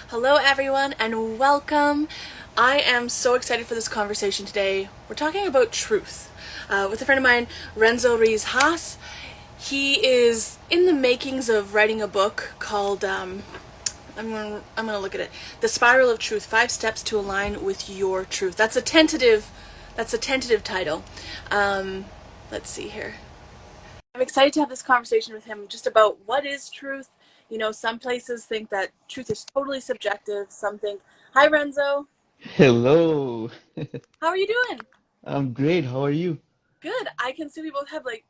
Hello, everyone, and welcome. I am so excited for this conversation today. We're talking about truth with a friend of mine, Renzo Ruiz Haas. He is in the makings of writing a book called I'm gonna look at it. The Spiral of Truth: 5 Steps to Align with Your Truth. That's a tentative title. Um, let's see here. I'm excited to have this conversation with him just about what is truth. Some places think that truth is totally subjective. Some think, hi, Renzo. Hello. How are you doing? I'm great. How are you? Good. I can see we both have like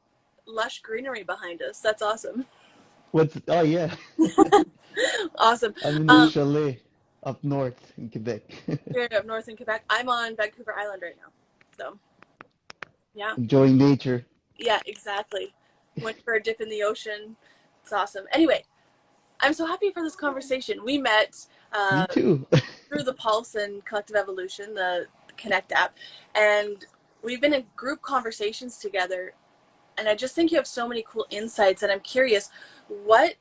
lush greenery behind us. That's awesome. Oh yeah. Awesome. I'm in the Um, chalet up north in Quebec. You're up north in Quebec. I'm on Vancouver Island right now. So, yeah. Enjoying nature. Yeah, exactly. Went for a dip in the ocean. It's awesome. Anyway, I'm so happy for this conversation. We met Me too. through the Pulse and Collective Evolution, the Connect app, and we've been in group conversations together. And I just think you have so many cool insights. And I'm curious, what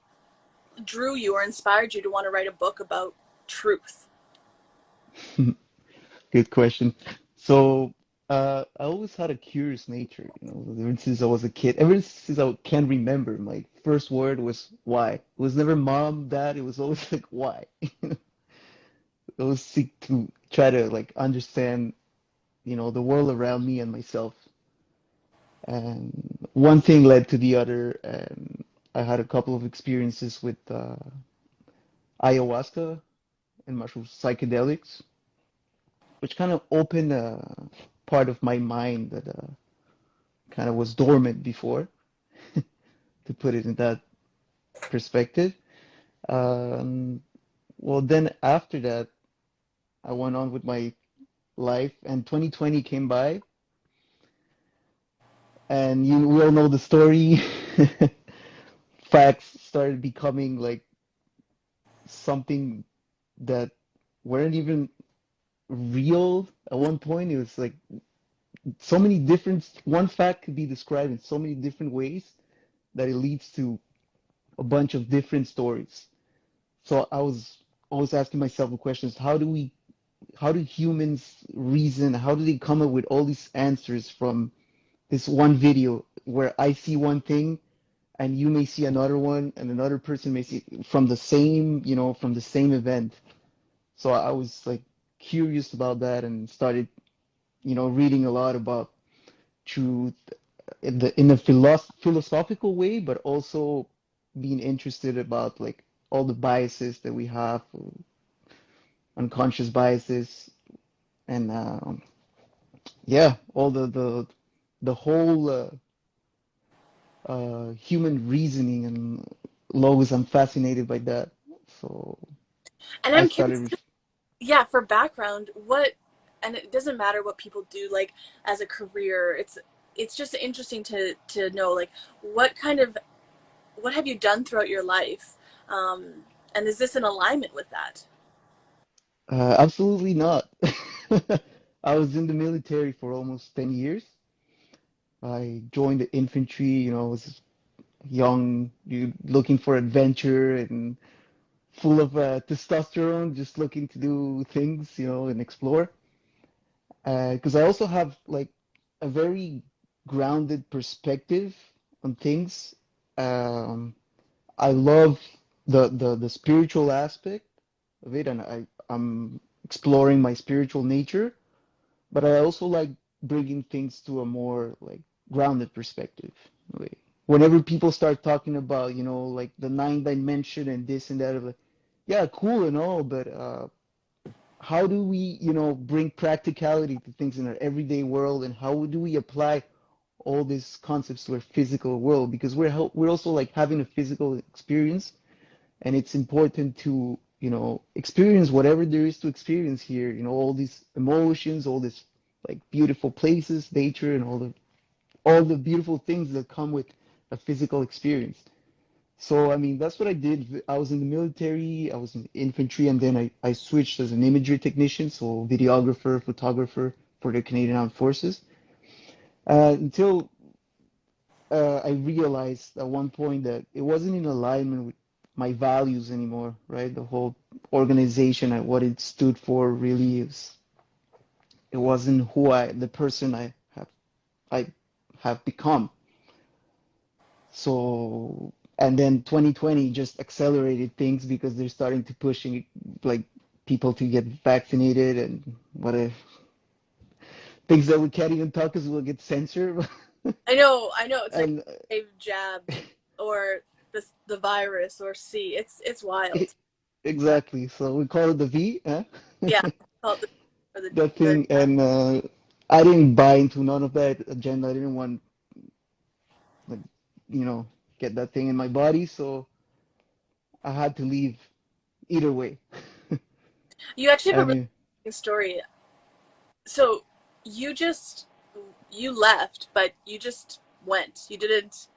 drew you or inspired you to want to write a book about truth? Good question. So, I always had a curious nature, ever since I was a kid. Ever since I can remember, my first word was why. It was never mom, dad. It was always like why. I always seek to try to like understand, the world around me and myself. And one thing led to the other, and I had a couple of experiences with ayahuasca and mushroom psychedelics, which kind of opened a part of my mind that kind of was dormant before, to put it in that perspective. Um, well, then after that, I went on with my life, and 2020 came by, and we all know the story. Facts started becoming like something that weren't even real at one point. It was like so many different, one fact could be described in so many different ways that it leads to a bunch of different stories. So I was always asking myself the questions, how do humans reason? How do they come up with all these answers from this one video where I see one thing and you may see another one and another person may see from the same, from the same event. So I was like curious about that and started, reading a lot about truth in a philosophical way, but also being interested about like all the biases that we have, unconscious biases, and yeah, all the whole human reasoning and laws. I'm fascinated by that. So And I I'm curious, started. yeah, for background, and it doesn't matter what people do like as a career. It's just interesting to know like what kind of what have you done throughout your life, and is this in alignment with that? Absolutely not. I was in the military for almost 10 years. I joined the infantry, I was young, you looking for adventure and full of testosterone, just looking to do things, and explore. Because I also have like a very grounded perspective on things. Um, I love the spiritual aspect of it, and I'm exploring my spiritual nature, but I also like bringing things to a more like grounded perspective. Like, whenever people start talking about, like the ninth dimension and this and that, I'm like, yeah, cool and all, but how do we, bring practicality to things in our everyday world, and how do we apply all these concepts to our physical world? Because we're also like having a physical experience, and it's important to, experience whatever there is to experience here, all these emotions, all these like beautiful places, nature, and all the beautiful things that come with a physical experience. So, I mean, that's what I did. I was in the military, I was in infantry, and then I switched as an imagery technician, so videographer, photographer for the Canadian Armed Forces, until I realized at one point that it wasn't in alignment with my values anymore, right? The whole organization and what it stood for really is it wasn't who the person I have become. So, and then 2020 just accelerated things because they're starting to pushing like people to get vaccinated and what if things that we can't even talk because we'll get censored. I know. It's like And they've jabbed or the virus or C. It's wild. exactly. So we call it the V, huh? Yeah, call it for That the thing. And I didn't buy into none of that agenda. I didn't want like you know get that thing in my body, so I had to leave either way. You actually have a I really mean, interesting story. So you just you left, but you just went. You didn't.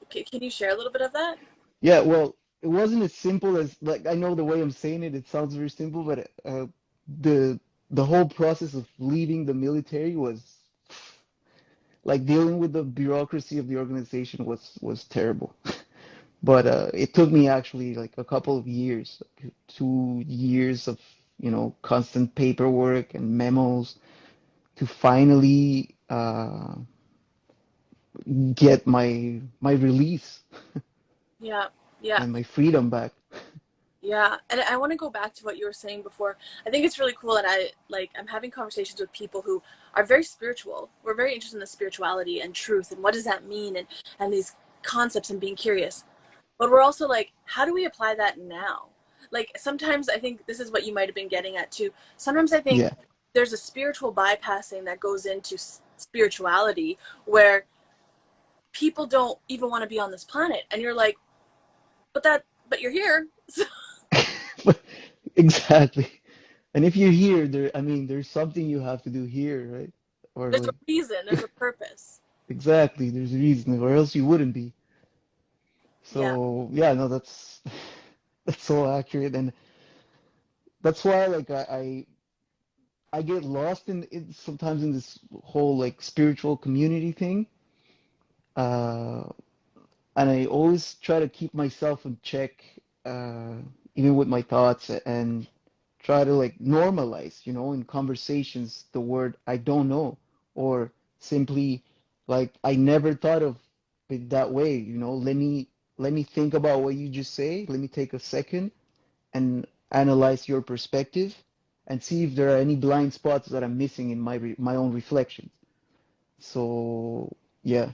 Can you share a little bit of that? yeah, well, it wasn't as simple as like I know the way I'm saying it, it sounds very simple, but the the whole process of leaving the military was like dealing with the bureaucracy of the organization was terrible. But it took me actually like a couple of years, like 2 years of, constant paperwork and memos to finally get my release Yeah, yeah. and my freedom back. Yeah, and I want to go back to what you were saying before. I think it's really cool that I'm having conversations with people who are very spiritual. We're very interested in the spirituality and truth and what does that mean and these concepts and being curious. But we're also like, how do we apply that now? Like sometimes I think this is what you might have been getting at too. Sometimes I think Yeah, there's a spiritual bypassing that goes into spirituality where people don't even want to be on this planet and you're like, but you're here. exactly. And if you're here, I mean, there's something you have to do here, right? Or There's a like, reason, there's a purpose. exactly, there's a reason, or else you wouldn't be. Yeah. So yeah, no, that's that's so accurate, and that's why like I get lost in sometimes in this whole like spiritual community thing. Uh, and I always try to keep myself in check, uh, even with my thoughts, and try to like normalize, in conversations, the word I don't know, or simply like I never thought of it that way, let me think about what you just say. Let me take a second and analyze your perspective and see if there are any blind spots that I'm missing in my own reflections. So, yeah.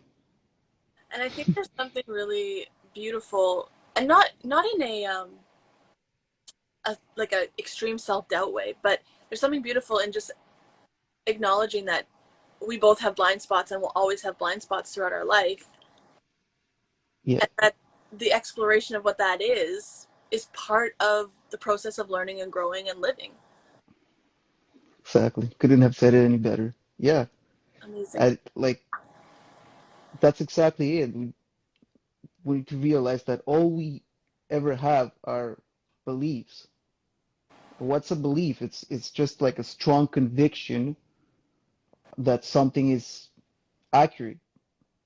And I think there's something really beautiful and not in a like a extreme self-doubt way, but there's something beautiful in just acknowledging that we both have blind spots and will always have blind spots throughout our life Yeah, and that the exploration of what that is part of the process of learning and growing and living. exactly. Couldn't have said it any better. Yeah. Amazing. Like that's exactly it. We need to realize that all we ever have are beliefs. What's a belief? It's just like a strong conviction that something is accurate,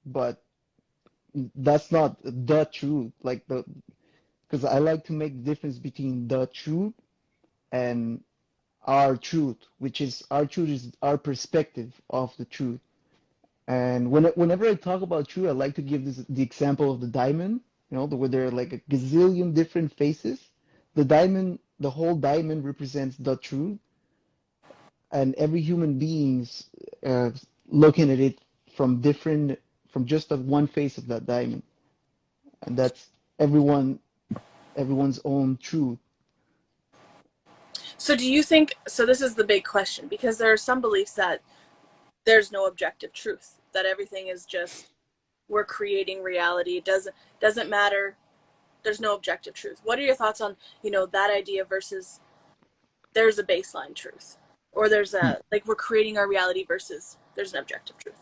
but that's not the truth. Like because I like to make the difference between the truth and our truth, which is our truth is our perspective of the truth. And whenever I talk about truth, I like to give the example of the diamond, where there are like a gazillion different faces. The whole diamond represents the truth, and every human being's uh, looking at it from just that one face of that diamond, and that's everyone's own truth. So do you think so this is the big question because there are some beliefs that there's no objective truth, that everything is just we're creating reality. It doesn't matter. There's no objective truth. What are your thoughts on, that idea versus there's a baseline truth? Or there's a like we're creating our reality versus there's an objective truth.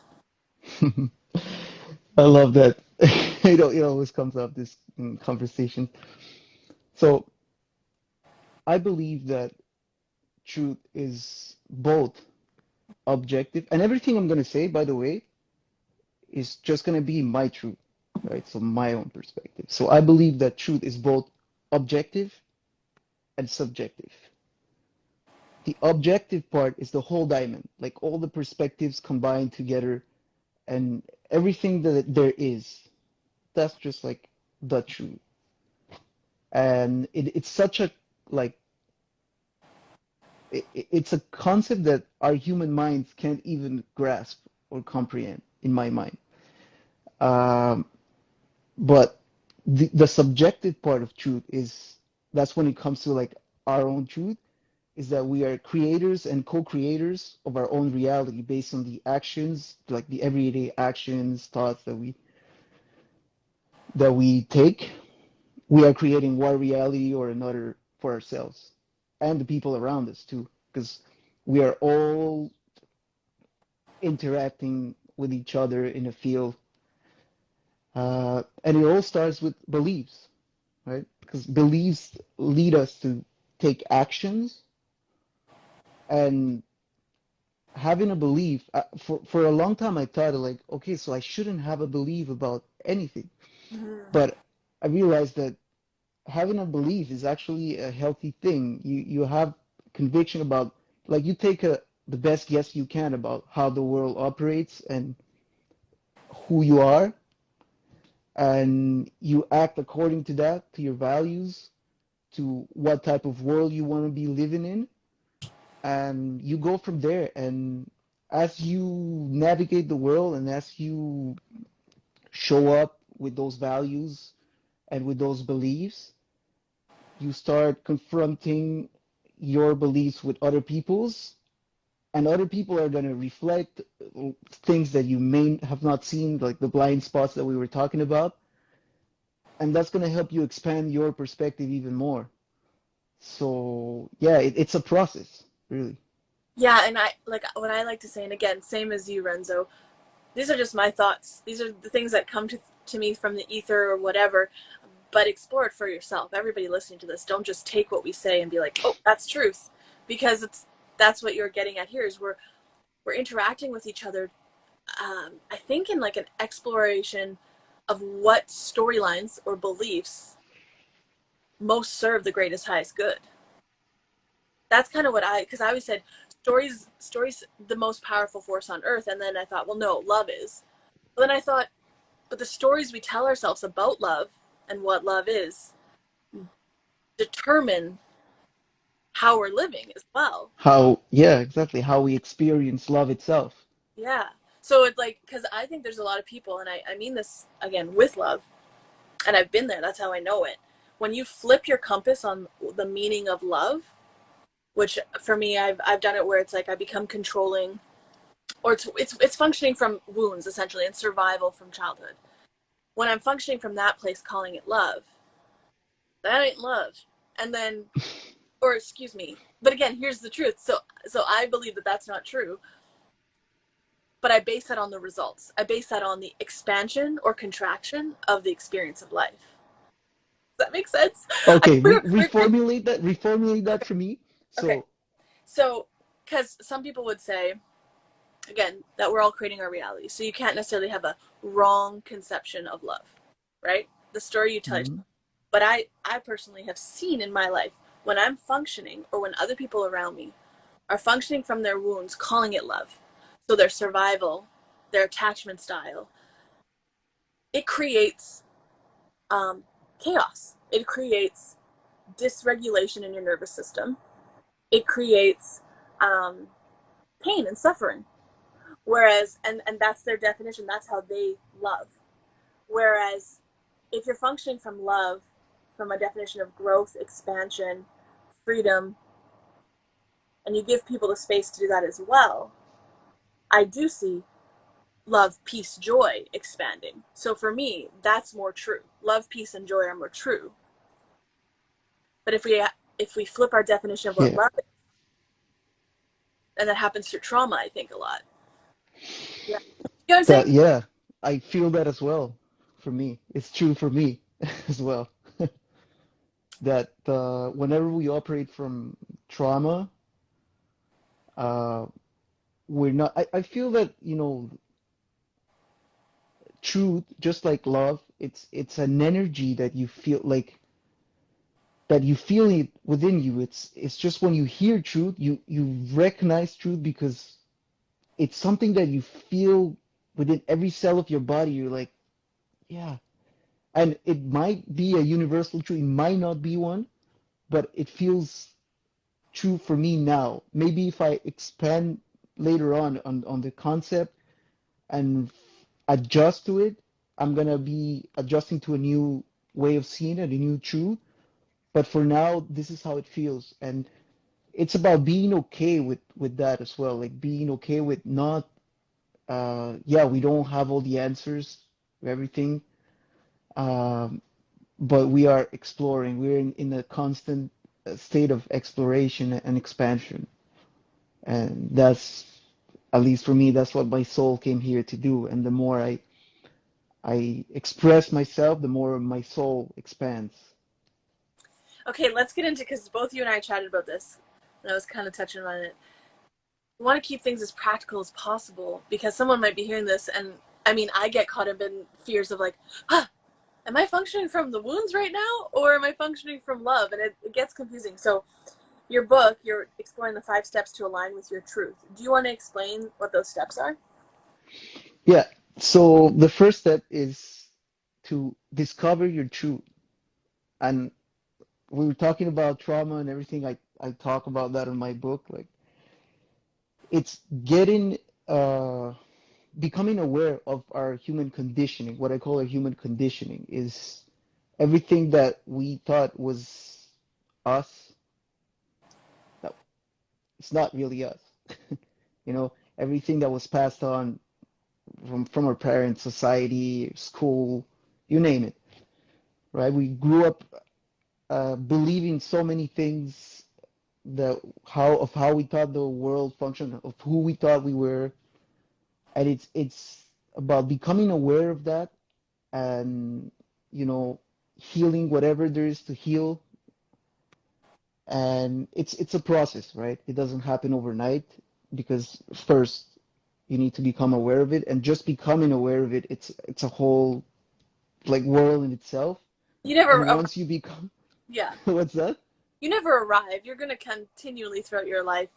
I love that. It always comes up this conversation. So I believe that truth is both objective, and everything I'm going to say, by the way, is just going to be my truth, right? So my own perspective. So I believe that truth is both objective and subjective. The objective part is the whole diamond, like all the perspectives combined together and everything that there is. That's just like the truth. And it's such a like it's a concept that our human minds can't even grasp or comprehend, in my mind. Um, but the subjective part of truth is that's when it comes to like our own truth is that we are creators and co-creators of our own reality based on the actions, like the everyday actions, thoughts that we take. We are creating one reality or another for ourselves and the people around us too, because we are all interacting with each other in a field. And it all starts with beliefs, right? Because beliefs lead us to take actions, and having a belief, for a long time I thought like, okay, so I shouldn't have a belief about anything. Mhm. But I realized that having a belief is actually a healthy thing. You have conviction about, like, you take the best guess you can about how the world operates and who you are, and you act according to that, to your values, to what type of world you want to be living in, and you go from there. And as you navigate the world and as you show up with those values and with those beliefs, you start confronting your beliefs with other people's, and other people are going to reflect things that you may have not seen, like the blind spots that we were talking about, and that's going to help you expand your perspective even more. So yeah, it's a process, really. Yeah, and I like what I like to say, and again, same as you, Renzo. These are just my thoughts. These are the things that come to me from the ether or whatever. But explore it for yourself. Everybody listening to this, don't just take what we say and be like, "Oh, that's truth," because that's what you're getting at here. Is we're interacting with each other. I think in like an exploration of what storylines or beliefs most serve the greatest highest good. That's kind of what because I always said stories the most powerful force on earth, and then I thought, well, no, love is. But then I thought, but the stories we tell ourselves about love and what love is determine how we're living as well. How, yeah, exactly, how we experience love itself. Yeah. So it's like, because I think there's a lot of people, and I mean this again with love, and I've been there, that's how I know it. When you flip your compass on the meaning of love, which for me, I've done it where it's like I become controlling, or it's functioning from wounds essentially and survival from childhood. When I'm functioning from that place, calling it love, that ain't love. And then, or excuse me, but again, here's the truth. So I believe that that's not true, but I base that on the results. I base that on the expansion or contraction of the experience of life. Does that make sense? Okay, We're reformulate that for me. okay. So, So, because some people would say, again, that we're all creating our reality. So you can't necessarily have a wrong conception of love, right? The story you tell yourself. mhm. But I personally have seen in my life when I'm functioning or when other people around me are functioning from their wounds, calling it love. So their survival, their attachment style, it creates um, chaos. It creates dysregulation in your nervous system. It creates um, pain and suffering. Whereas, and that's their definition, that's how they love. Whereas, if you're functioning from love, from a definition of growth, expansion, freedom, and you give people the space to do that as well, I do see love, peace, joy expanding. So for me, that's more true. Love, peace, and joy are more true. But if we flip our definition of what Yeah, love is, and that happens through trauma, I think a lot. Yeah. You know what I'm saying? that, yeah, I feel that as well. For me, it's true for me as well. That whenever we operate from trauma, uh, we're not. I feel that, truth, just like love, it's an energy that you feel like that you feel it within you. It's just when you hear truth, you recognize truth because it's something that you feel within every cell of your body. You're like, yeah. And it might be a universal truth, it might not be one, but it feels true for me now. Maybe if I expand later on the concept and adjust to it, I'm gonna be adjusting to a new way of seeing it, a new truth. But for now, this is how it feels, and it's about being okay with that as well. Like being okay with not, yeah, we don't have all the answers for everything, um, but we are exploring. We're in a constant state of exploration and expansion, and that's, at least for me, that's what my soul came here to do. And the more I express myself, the more my soul expands. Okay, let's get into, because both you and I chatted about this, and I was kind of touching on it. We want to keep things as practical as possible because someone might be hearing this, and I mean, I get caught up in fears of like, huh, am I functioning from the wounds right now, or am I functioning from love? And it gets confusing. So, your book, you're exploring the 5 steps to align with your truth. Do you want to explain what those steps are? Yeah. So the first step is to discover your truth. And we were talking about trauma and everything. I talk about that in my book. Like it's getting becoming aware of our human conditioning. What I call our human conditioning is everything that we thought was us, that it's not really us. You know, everything that was passed on from our parents, society, school, you name it, right? We grew up believing so many things, that how we thought the world functioned, of who we thought we were, and it's about becoming aware of that, and you know, healing whatever there is to heal. And it's a process, right? It doesn't happen overnight, because first you need to become aware of it, and just becoming aware of it, it's a whole like world in itself. You never And arrive. once you become Yeah, what's that? you never arrive. You're going to continually throughout your life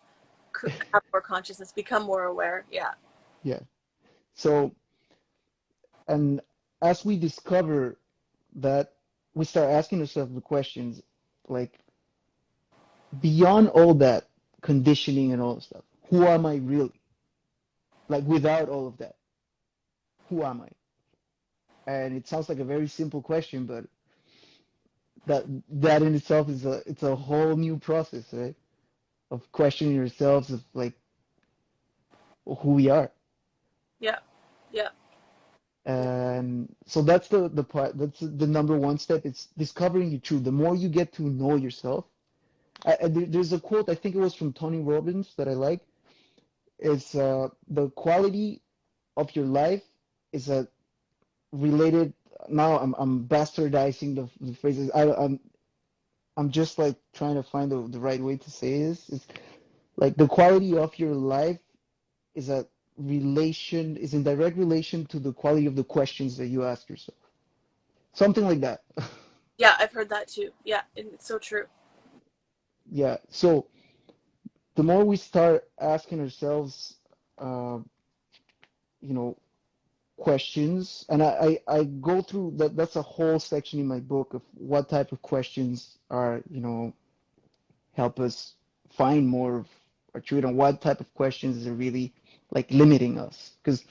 have more consciousness, become more aware. Yeah. Yeah. So, and as we discover that, we start asking ourselves the questions like, beyond all that conditioning and all that stuff, who am I really? Like without all of that, who am I? And it sounds like a very simple question, but that in itself is a whole new process, right? Of questioning yourselves, of like who we are. Yeah. Yeah. And so that's the part, that's the number one step. It's discovering your truth. The more you get to know yourself, there's a quote, I think it was from Tony Robbins, that I like. It's the quality of your life is a related. Now I'm bastardizing the phrases. I'm just like trying to find the right way to say this. It's like the quality of your life is a relation, is in direct relation to the quality of the questions that you ask yourself. Something like that. Yeah, I've heard that too. Yeah, and it's so true. Yeah. So the more we start asking ourselves, uh, you know, questions, and I go through that. That's a whole section in my book of what type of questions are, you know, help us find more of our truth, and what type of questions are really like limiting us. Because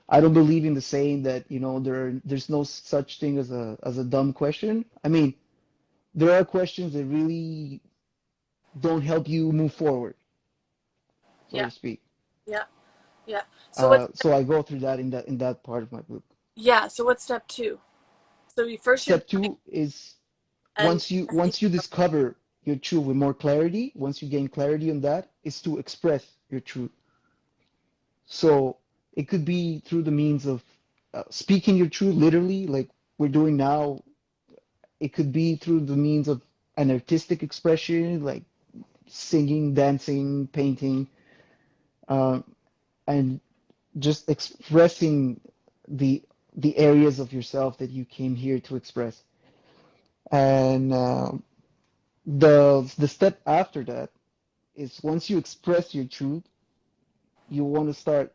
I don't believe in the saying that, you know, there's no such thing as a dumb question. I mean, there are questions that really don't help you move forward, so Yeah. to speak. Yeah. Yeah. So what's So I go through that in that part of my book. yeah, so what's step 2? So you first you're Step two is and once you discover your truth with more clarity, once you gain clarity on that, is to express your truth. So it could be through the means of speaking your truth literally, like we're doing now. It could be through the means of an artistic expression, like singing, dancing, painting, um, and just expressing the the areas of yourself that you came here to express. And The step after that is once you express your truth, you want to start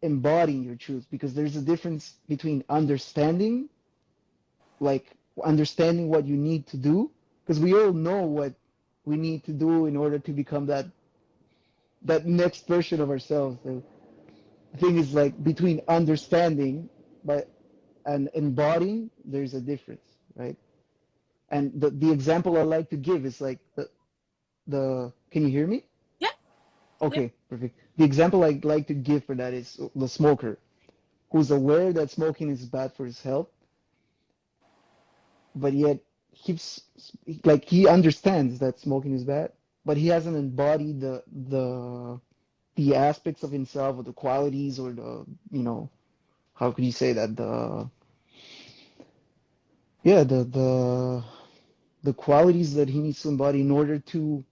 embodying your truth because there's a difference between understanding, like understanding what you need to do, because we all know what we need to do in order to become that next version of ourselves. The thing is like between understanding but and embodying, there's a difference, right? And the example I like to give is like the can you hear me? Yeah, yeah. Okay, perfect. The example I like to give for that is the smoker who's aware that smoking is bad for his health, but yet keeps like he understands that smoking is bad, but he hasn't embodied the aspects of himself or the qualities or the how could you say that the qualities that he needs to embody in order to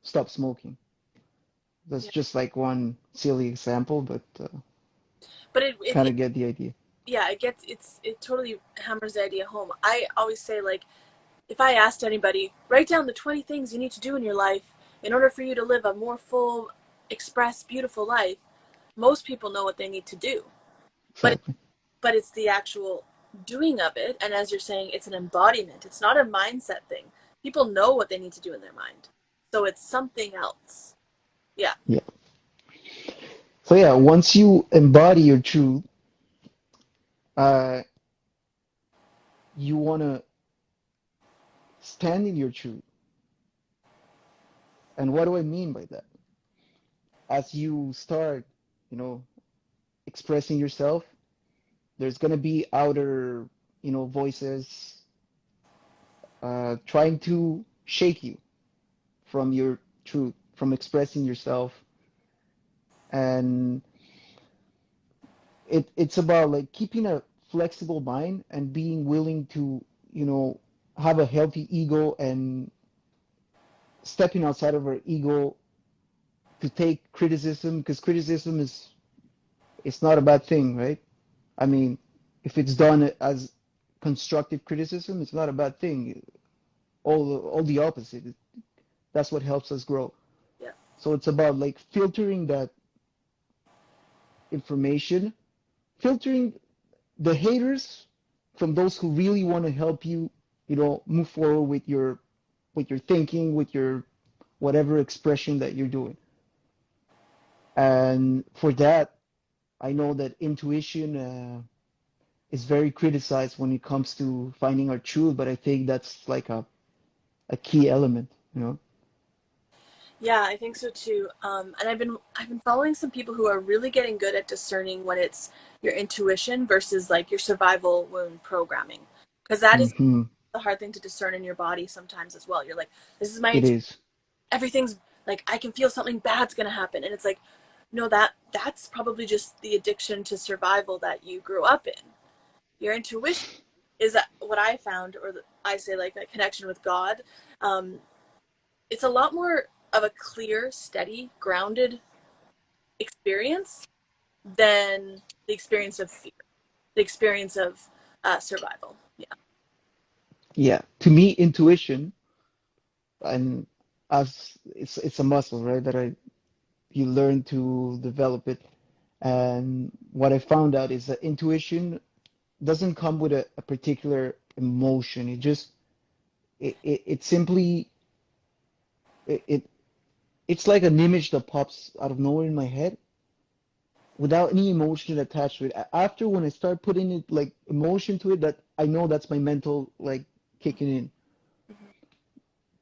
stop smoking. That's Yeah. just like one silly example, but But it kind of get the idea. yeah, it totally hammers the idea home. I always say, like, if I asked anybody, write down the 20 things you need to do in your life in order for you to live a more full, express, beautiful life, most people know what they need to do. But Exactly. but it's the actual doing of it, and as you're saying, it's an embodiment. It's not a mindset thing. People know what they need to do in their mind. So it's something else. Yeah. Yeah. So yeah, once you embody your truth, uh, you want to stand in your truth. And what do I mean by that? As you start, you know, expressing yourself, there's gonna be outer, voices trying to shake you from your truth, from expressing yourself. And it's about like keeping a flexible mind and being willing to, you know, have a healthy ego and stepping outside of our ego to take criticism because criticism is it's not a bad thing, right? I mean, if it's done as constructive criticism, it's not a bad thing. All the opposite. That's what helps us grow. Yeah. So it's about like filtering that information, filtering the haters from those who really want to help you, move forward with your thinking, with your whatever expression that you're doing. And for that, I know that intuition is very criticized when it comes to finding our truth, but I think that's like a key element, you know? Yeah, I think so too. And I've been following some people who are really getting good at discerning when it's your intuition versus like your survival wound programming, because that is Hmm. the hard thing to discern in your body sometimes as well. You're like, this is my It is. everything's like I can feel something bad's gonna happen, and it's like, no, that's probably just the addiction to survival that you grew up in. Your intuition is what I found, or I say like a connection with God. Um, it's a lot more of a clear, steady, grounded experience than the experience of fear, the experience of survival. Yeah. Yeah. To me, intuition and as it's a muscle, right? You learn to develop it. And what I found out is that intuition doesn't come with a particular emotion. It simply it it's like an image that pops out of nowhere in my head without any emotion attached to it. After when I start putting it like emotion to it, that I know that's my mental like kicking in. Mm-hmm.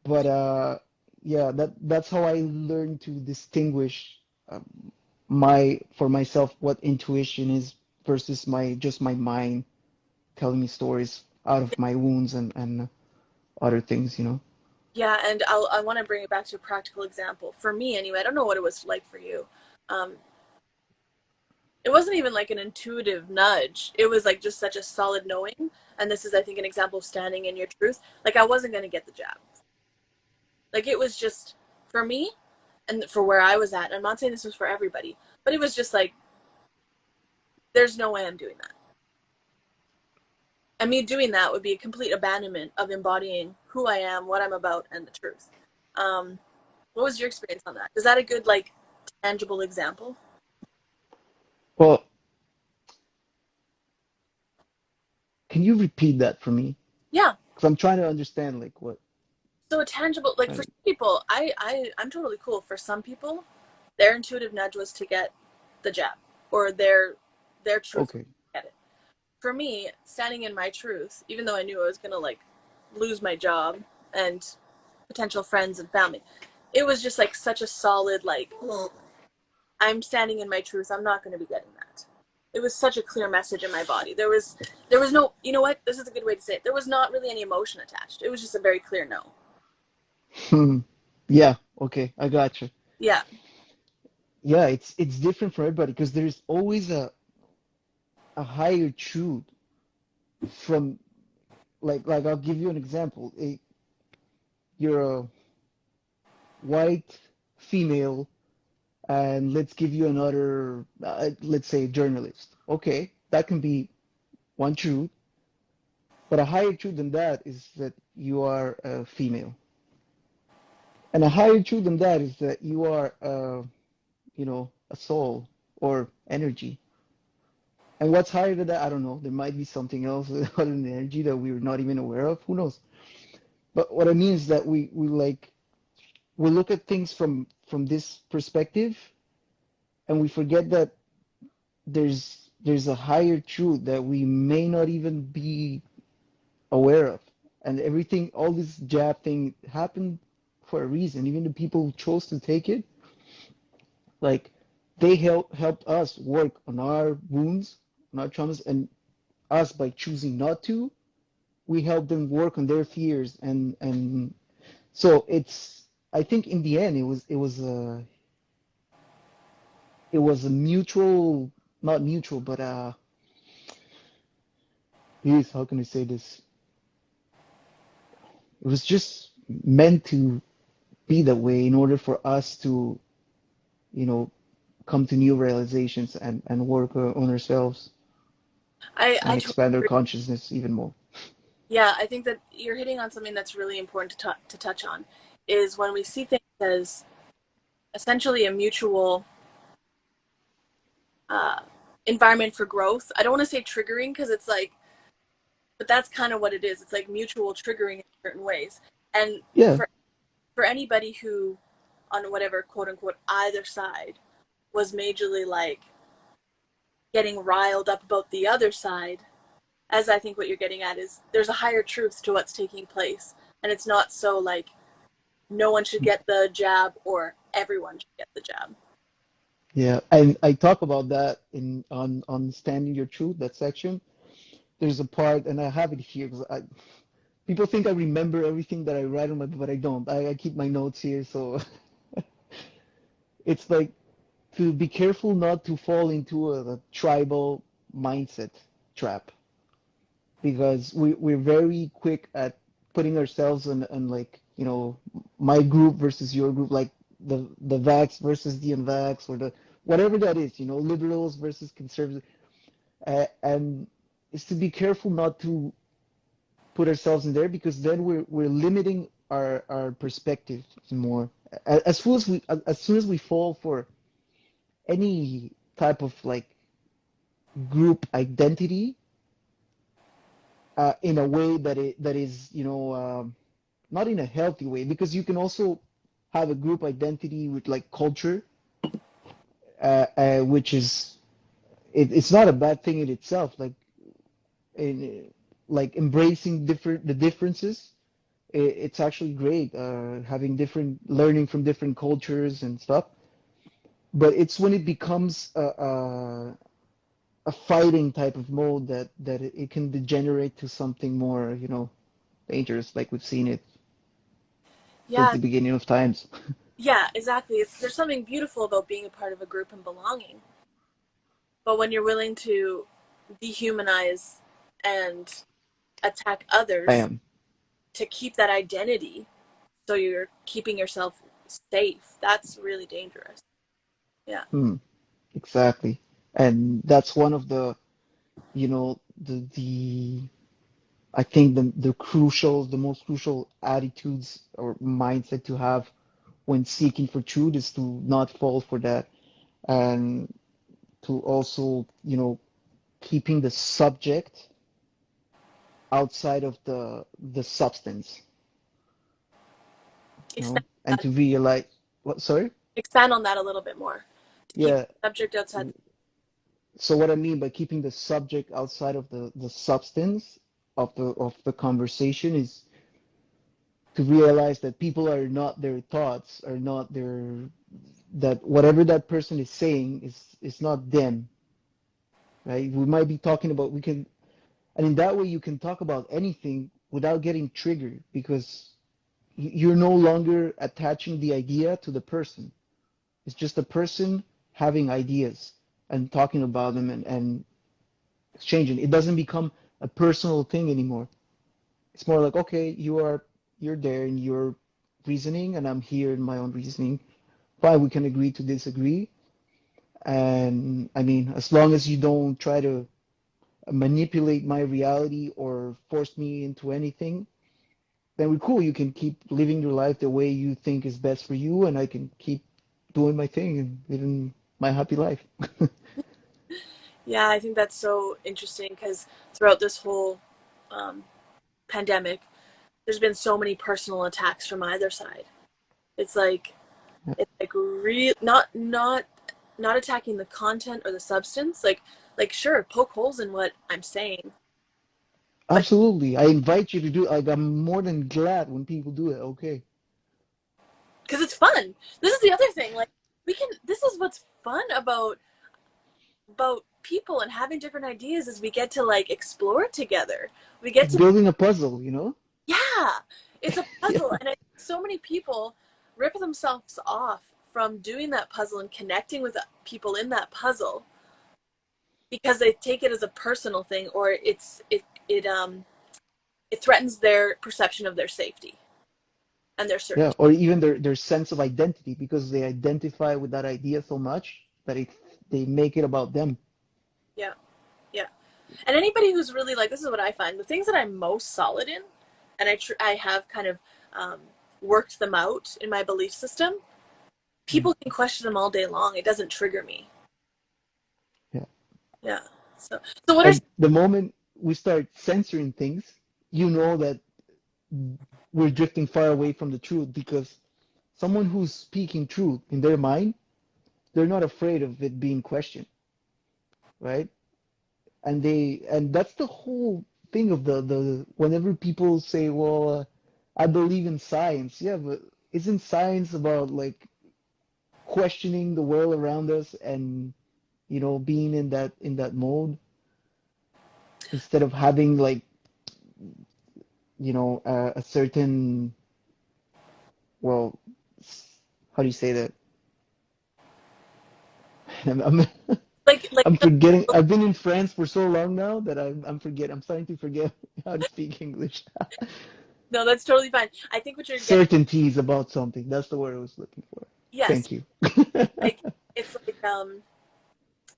But yeah, that's how I learned to distinguish um, my for myself what intuition is versus my just my mind telling me stories out of my wounds and other things, you know. Yeah, and I want to bring it back to a practical example. For me, anyway, I don't know what it was like for you. Um, it wasn't even like an intuitive nudge. It was like just such a solid knowing. And this is, I think, an example of standing in your truth. Like I wasn't going to get the jab. Like it was just for me and for where I was at. And I'm not saying this was for everybody, but it was just like, there's no way I'm doing that. And me doing that would be a complete abandonment of embodying who I am, what I'm about, and the truth. Um, what was your experience on that? Is that a good, like, tangible example? Well, can you repeat that for me? Yeah. Because I'm trying to understand like what So a tangible, like for trying to, some people, I'm totally cool. For some people, their intuitive nudge was to get the jab, or their truth was okay. to get it. For me, standing in my truth, even though I knew I was gonna like lose my job and potential friends and family, it was just like such a solid like I'm standing in my truth. I'm not gonna be getting that. It was such a clear message in my body. There was no, you know what? This is a good way to say it. There was not really any emotion attached. It was just a very clear no. Hmm. Yeah, okay, I got you. Yeah. Yeah, it's different for everybody because there's always a higher truth from like I'll give you an example. You're a white female, and let's give you another, let's say journalist. Okay, that can be one truth, but a higher truth than that is that you are a female, and a higher truth than that is that you are, a soul or energy. And what's higher than that? I don't know. There might be something else other than energy that we're not even aware of. Who knows? But what I mean is that we look at things from this perspective, and we forget that there's a higher truth that we may not even be aware of. And everything, all this jab thing happened for a reason. Even the people who chose to take it, like they helped us work on our wounds, on our traumas, and us by choosing not to, we help them work on their fears, and so it's, I think in the end it was a mutual, not mutual, but yes, how can I say this? It was just meant to be that way in order for us to, you know, come to new realizations and work on ourselves I and totally expand our agree. consciousness even more. Yeah, I think that you're hitting on something that's really important to touch on is when we see things as essentially a mutual uh, environment for growth. I don't want to say triggering because it's like, but that's kind of what it is. It's like mutual triggering in certain ways. And Yeah, for anybody who, on whatever quote unquote either side, was majorly like getting riled up about the other side, as I think what you're getting at is there's a higher truth to what's taking place. And it's not so like no one should get the jab or everyone should get the jab. yeah. And I talk about that in on Standing Your Truth, that section. There's a part, and I have it here because people think I remember everything that I write on my, but I don't. I keep my notes here, so it's like to be careful not to fall into a tribal mindset trap because we're very quick at putting ourselves in like, my group versus your group, like the vax versus the unvax, or the whatever that is, liberals versus conservatives, and it's to be careful not to put ourselves in there because then we're limiting our perspective more. As soon as we fall for any type of like group identity, in a way that is, not in a healthy way, because you can also have a group identity with like culture, which is, it's not a bad thing in itself, in, like embracing the differences. It's actually great, having different, learning from different cultures and stuff. But it's when it becomes a fighting type of mode that it can degenerate to something more, dangerous, like we've seen it since Yeah, the beginning of times. yeah, exactly. There's something beautiful about being a part of a group and belonging. But when you're willing to dehumanize and attack I others am. to keep that identity, so you're keeping yourself safe, that's really dangerous. Yeah. Hmm, exactly. And that's one of the, the I think the most crucial attitudes or mindset to have when seeking for truth is to not fall for that, and to also, keeping the subject outside of the substance, Expand, and to realize what, sorry? expand on that a little bit more. To keep Yeah. the subject outside. So what I mean by keeping the subject outside of the substance of the conversation is to realize that people are not their thoughts, are not their that whatever that person is saying is not them, right? We might be talking about we can and in that way you can talk about anything without getting triggered because you're no longer attaching the idea to the person. It's just a person having ideas and talking about them and exchanging. It doesn't become a personal thing anymore. It's more like, okay, you're there in your reasoning and I'm here in my own reasoning. Fine, we can agree to disagree. And I mean, as long as you don't try to manipulate my reality or force me into anything, then we're cool. You can keep living your life the way you think is best for you, and I can keep doing my thing and living my happy life. Yeah, I think that's so interesting because throughout this whole um, pandemic, there's been so many personal attacks from either side. It's like not attacking the content or the substance. Like sure, poke holes in what I'm saying, but Absolutely. I invite you to do like I'm more than glad when people do it. Okay. because it's fun. This is the other thing. Like we can. This is what's fun about people and having different ideas is we get to like explore together. We get It's to building a puzzle, you know? yeah, it's a Yeah. puzzle, and I think so many people rip themselves off from doing that puzzle and connecting with people in that puzzle because they take it as a personal thing or it threatens their perception of their safety and their Yeah. certainty. Or even their sense of identity because they identify with that idea so much that they make it about them. Yeah, yeah. And anybody who's really like this is what I find the things that I'm most solid in, and I have kind of um, worked them out in my belief system. Mm. People can question them all day long. It doesn't trigger me. Yeah. Yeah. So so what are And the moment we start censoring things, you know that we're drifting far away from the truth because someone who's speaking truth in their mind, they're not afraid of it being questioned, right? And that's the whole thing of the whenever people say, well, I believe in science. Yeah, but isn't science about like questioning the world around us and being in that mode instead of having like a certain, well, how do you say that? I'm like I'm forgetting. I've been in France for so long now that I'm starting to forget how to speak English. no, that's totally fine. I think what you're getting Certainties about something. That's the word I was looking for. yes, Thank you. like it's like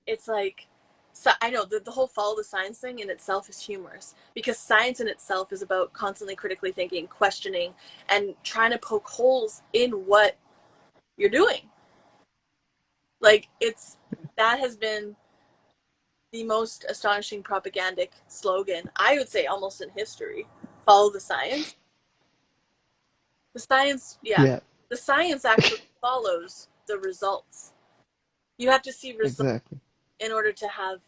it's like so I know the whole follow the science thing in itself is humorous because science in itself is about constantly critically thinking, questioning, and trying to poke holes in what you're doing. Like it's that has been the most astonishing propagandic slogan I would say almost in history. Follow the science. The science, yeah, Yeah, the science actually follows the results. You have to see results exactly. in order to have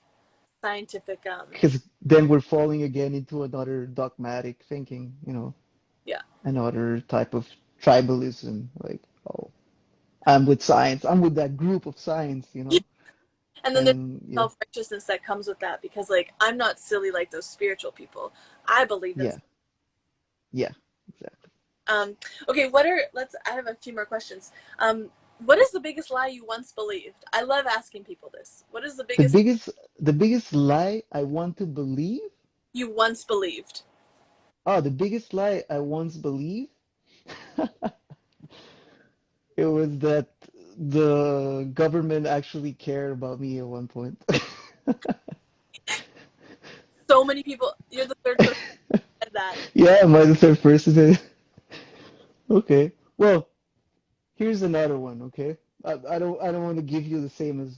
scientific Because then we're falling again into another dogmatic thinking, yeah. another type of tribalism. Like, oh, I'm with science. I'm with that group of science. And then there's And yeah, self-righteousness that comes with that because like I'm not silly like those spiritual people. I believe in yeah, yeah, exactly. um okay, what are let's I have a few more questions. What is the biggest lie you once believed? I love asking people this. What is the The biggest biggest, the biggest lie I want to believe. you once believed? Oh, the biggest lie I once believed. It was that the government actually cared about me at one point. So many people you're the third person that. Yeah, am I the third person? Okay. Well, here's another one, okay? I don't want to give you the same as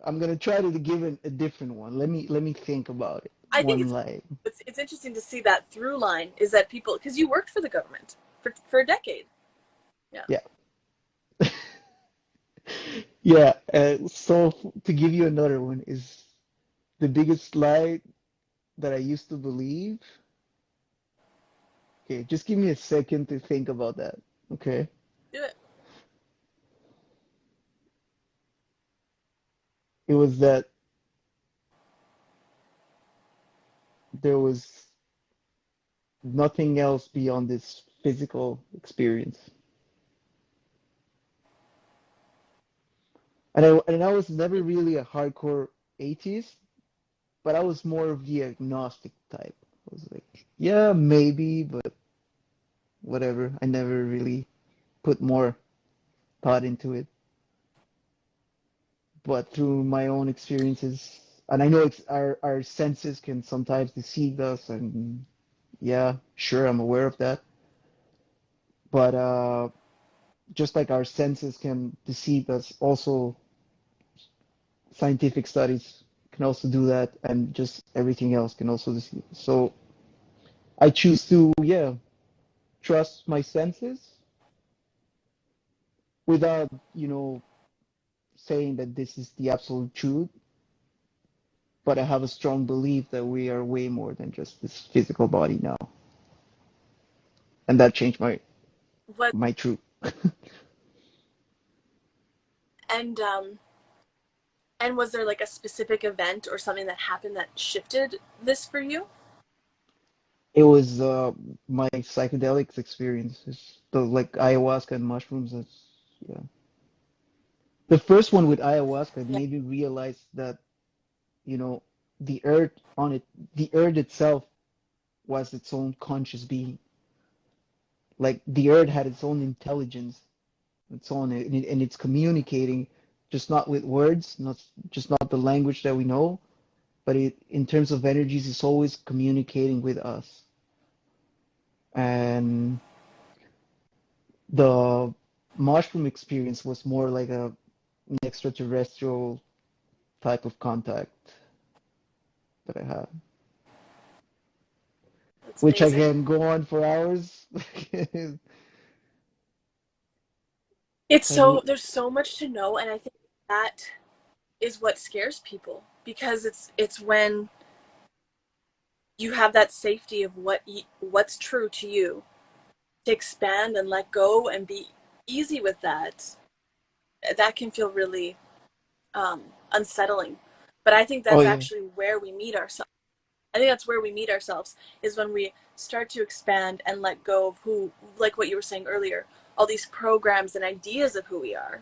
I'm gonna try to give it a different one. Let me think about it. I think One line. it's interesting to see that through line is that people, because you worked for the government for a decade. Yeah. Yeah. Yeah, so to give you another one is the biggest lie that I used to believe. Okay, just give me a second to think about that. Okay. Do it. It was that there was nothing else beyond this physical experience. And I was never really a hardcore atheist, but I was more of the agnostic type. I was like, yeah, maybe, but whatever. I never really put more thought into it. But through my own experiences, and I know our senses can sometimes deceive us, and yeah, sure, I'm aware of that. But just like our senses can deceive us, also scientific studies can also do that, and just everything else can also deceive. So I choose to, yeah, trust my senses without, saying that this is the absolute truth, but I have a strong belief that we are way more than just this physical body now. And that changed What my truth. and and was there like a specific event or something that happened that shifted this for you? It was my psychedelics experiences, the like ayahuasca and mushrooms. That's yeah. The first one with ayahuasca Yeah. made me realize that, you know, the earth on it, the earth itself was its own conscious being. Like the earth had its own intelligence, its own, and it's communicating, just not with words, not the language that we know, but in terms of energies, it's always communicating with us. And the mushroom experience was more like an extraterrestrial type of contact that I had, That's which I amazing. can go on for hours. It's And so there's so much to know, and I think that is what scares people because it's when you have that safety of what's true to you to expand and let go and be easy with that. That can feel really unsettling. But I think oh that's yeah, actually where we meet ourselves. I think that's where we meet ourselves is when we start to expand and let go of who, like what you were saying earlier, all these programs and ideas of who we are.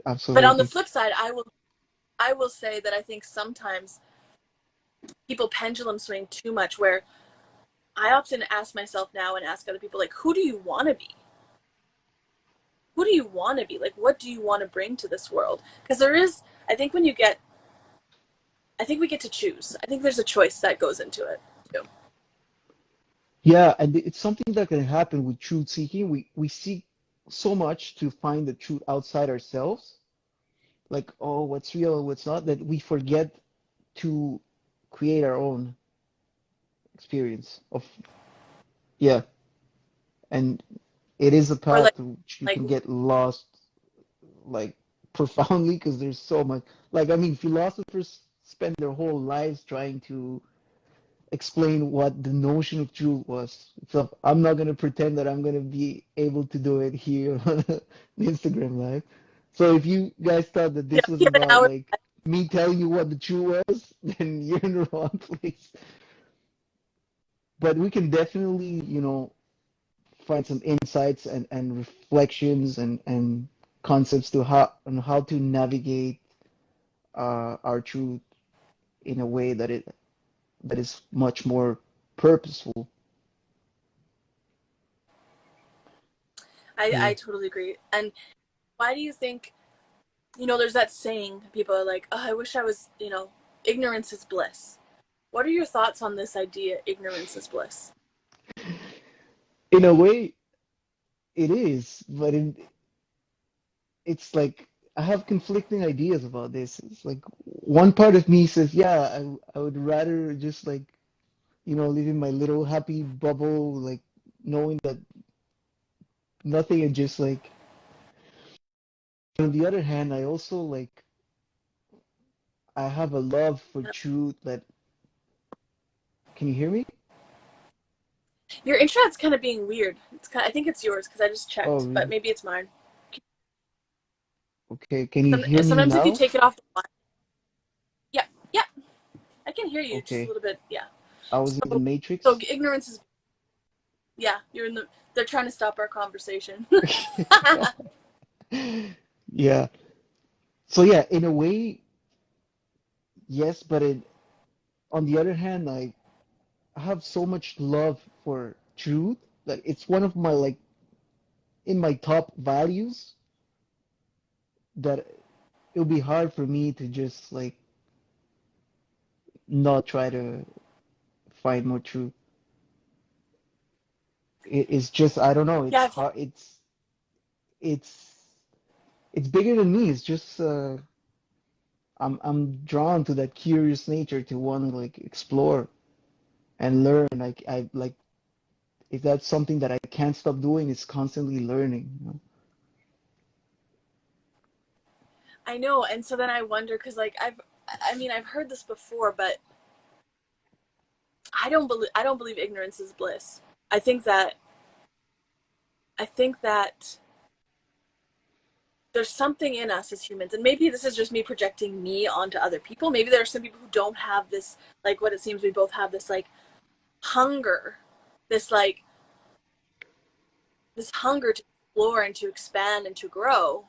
But on the absolutely. flip side, I will say that I think sometimes people pendulum swing too much. Where I often ask myself now and ask other people, like, who do you want to be? Who do you want to be? Like, what do you want to bring to this world? Because there is, I think when you get, I think we get to choose. I think there's a choice that goes into it too. Yeah, and it's something that can happen with truth seeking. We seek so much to find the truth outside ourselves, like, oh, what's real, what's not, that we forget to create our own experience of, yeah, and it is a Or path to which you like can get lost, like, profoundly, because there's so much. Like, I mean, philosophers spend their whole lives trying to explain what the notion of truth was. So I'm not gonna pretend that I'm gonna be able to do it here on Instagram Live. So if you guys thought that yeah, this was here an about hour. like me telling you what the truth was, then you're in the wrong place. But we can definitely, find some insights and reflections and concepts to how to navigate our truth in a way that is much more purposeful. I Yeah. totally agree. And why do you think, there's that saying, people are like, oh, I wish I was, ignorance is bliss. What are your thoughts on this idea, ignorance is bliss? In a way, it is, but it's like I have conflicting ideas about this. It's like one part of me says, yeah, I would rather just like, live in my little happy bubble, like knowing that nothing and just like on the other hand, I also like I have a love for truth that can you hear me? Your internet's kind of being weird. I think it's yours because I just Oh, checked, but really? maybe it's mine. Okay. Can you hear me Sometimes if you now? take it off the line, yeah, yeah, I can hear you just a Okay. little bit. Yeah. I was in the So Matrix. ignorance is, yeah, you're in the. They're trying to stop our conversation. Yeah. So yeah, in a way, yes, but on the other hand, I have so much love for truth that it's one of my like in my top values that it'll be hard for me to just like not try to find more truth. It's just I don't know, Yeah, it's hard it's it's bigger than me. It's just I'm drawn to that curious nature to want to like explore and learn. Like I like if that's something that I can't stop doing, it's constantly learning. I know, and so then I wonder because I mean, I've heard this before, but I don't believe ignorance is bliss. I think that I think that there's something in us as humans, and maybe this is just me projecting me onto other people. Maybe there are some people who don't have this, like what it seems we both have, this like hunger, this like this hunger to explore and to expand and to grow.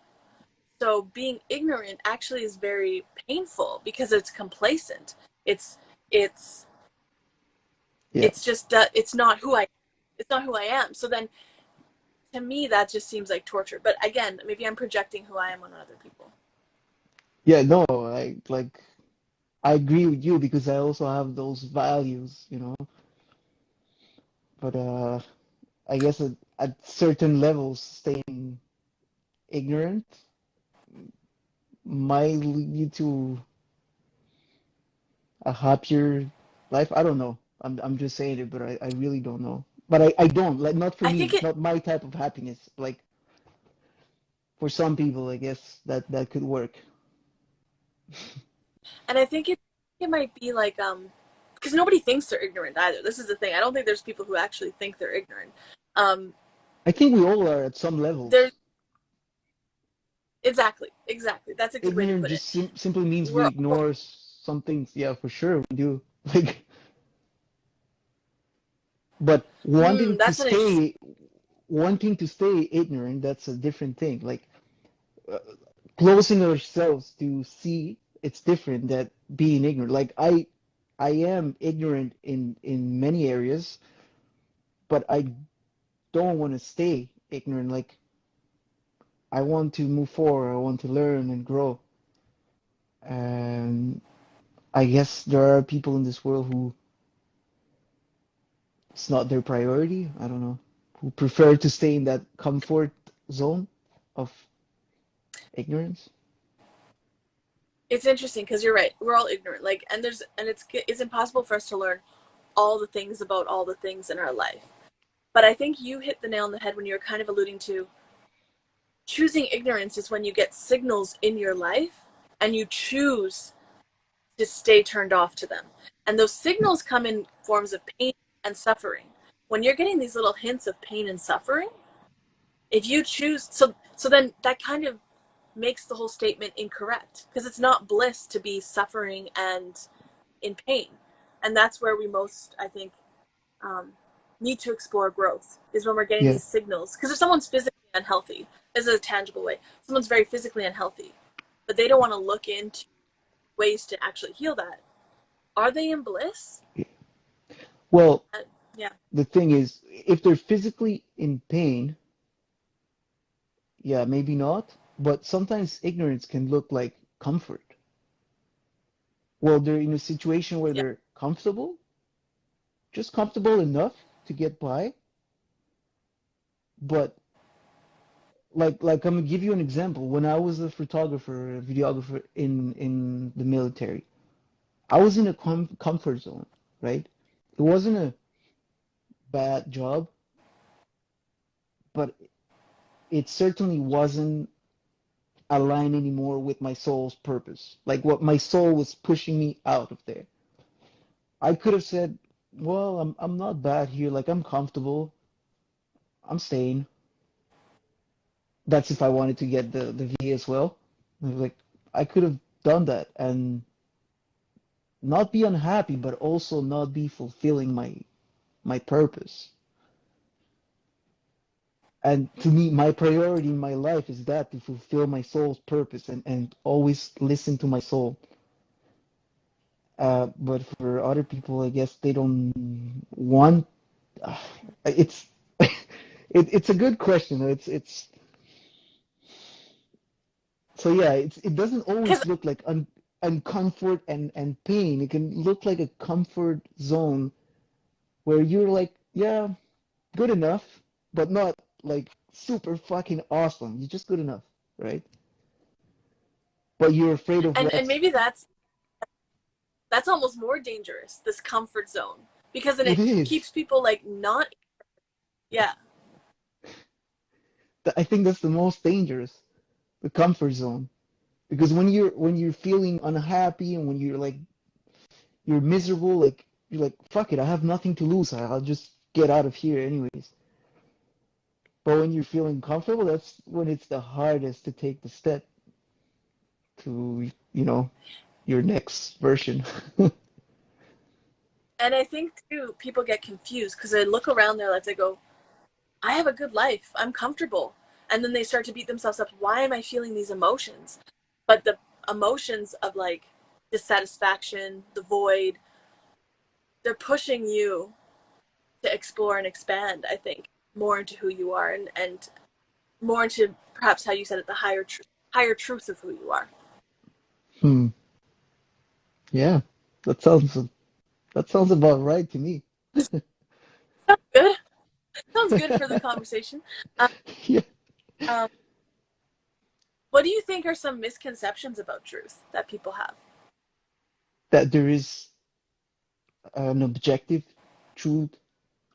So being ignorant actually is very painful because it's complacent. It's it's Yeah. it's just it's not who I it's not who I am. So then to me that just seems like torture. But again, maybe I'm projecting who I am on other people. Yeah, no, I agree with you because I also have those values. But I guess at certain levels, staying ignorant might lead to a happier life. I don't know. I'm just saying it, but I really don't know. But I don't like not for I think me, it not my type of happiness. Like for some people, I guess that could work. and I think it might be like because nobody thinks they're ignorant either. This is the thing. I don't think there's people who actually think they're ignorant. Um I think we all are at some there's levels. exactly. That's a good way to Ignorant put it. just simply means we We're all, ignore some things. Yeah, for sure we do. Like, but that's an interesting. wanting to stay ignorant, that's a different thing. Like uh, closing ourselves to see, it's different that being ignorant. Like I am ignorant in many areas, but I don't want to stay ignorant. Like I want to move forward. I want to learn and grow. And I guess there are people in this world who it's not their priority. I don't know, who prefer to stay in that comfort zone of ignorance. It's interesting because you're right. We're all ignorant. Like, and it's impossible for us to learn all the things about all the things in our life. But I think you hit the nail on the head when you were kind of alluding to choosing ignorance is when you get signals in your life and you choose to stay turned off to them. And those signals come in forms of pain and suffering. When you're getting these little hints of pain and suffering, if you choose so then that kind of makes the whole statement incorrect because it's not bliss to be suffering and in pain. And that's where we most, I think, um, need to explore growth is when we're getting Yeah, these signals. Because if someone's physically unhealthy, this is a tangible way, someone's very physically unhealthy, but they don't want to look into ways to actually heal that. Are they in bliss? well, Uh, yeah, the thing is, if they're physically in pain, yeah, maybe not, but sometimes ignorance can look like comfort. Well, they're in a situation where yeah, they're comfortable, just comfortable enough to get by. But like I'm gonna give you an example. When I was a photographer, a videographer in the military, I was in a comfort zone, right? It wasn't a bad job, but it certainly wasn't aligned anymore with my soul's purpose. Like what my soul was pushing me out of there. I could have said, well, I'm not bad here. Like I'm comfortable. I'm staying. That's if I wanted to get the VA as well. Like I could have done that and not be unhappy, but also not be fulfilling my purpose. And to me, my priority in my life is that to fulfill my soul's purpose and always listen to my soul. But for other people, I guess they don't want. Uh, it's it's a good question. It's so yeah. It doesn't Because always look like uncomfort and pain. It can look like a comfort zone where you're like, yeah, good enough, but not like super fucking awesome. You're just good enough, right? But you're afraid of and what's maybe that's almost more dangerous, this comfort zone, because then it it is. keeps people like not, yeah. I think that's the most dangerous, the comfort zone. Because when you're feeling unhappy and when you're like you're miserable, like you're like, fuck it, I have nothing to lose. I'll just get out of here anyways. But when you're feeling comfortable, that's when it's the hardest to take the step to, your next version. And I think too people get confused because they look around their lives, they go, I have a good life, I'm comfortable, and then they start to beat themselves up, why am I feeling these emotions? But the emotions of like dissatisfaction, the void, they're pushing you to explore and expand, I think, more into who you are, and more into perhaps how you said it, the higher truth of who you are. Hmm. Yeah, that sounds that sounds about right to me. Sounds good. Sounds good for the conversation. Um, Yeah, um, what do you think are some misconceptions about truth that people have? that there is an objective truth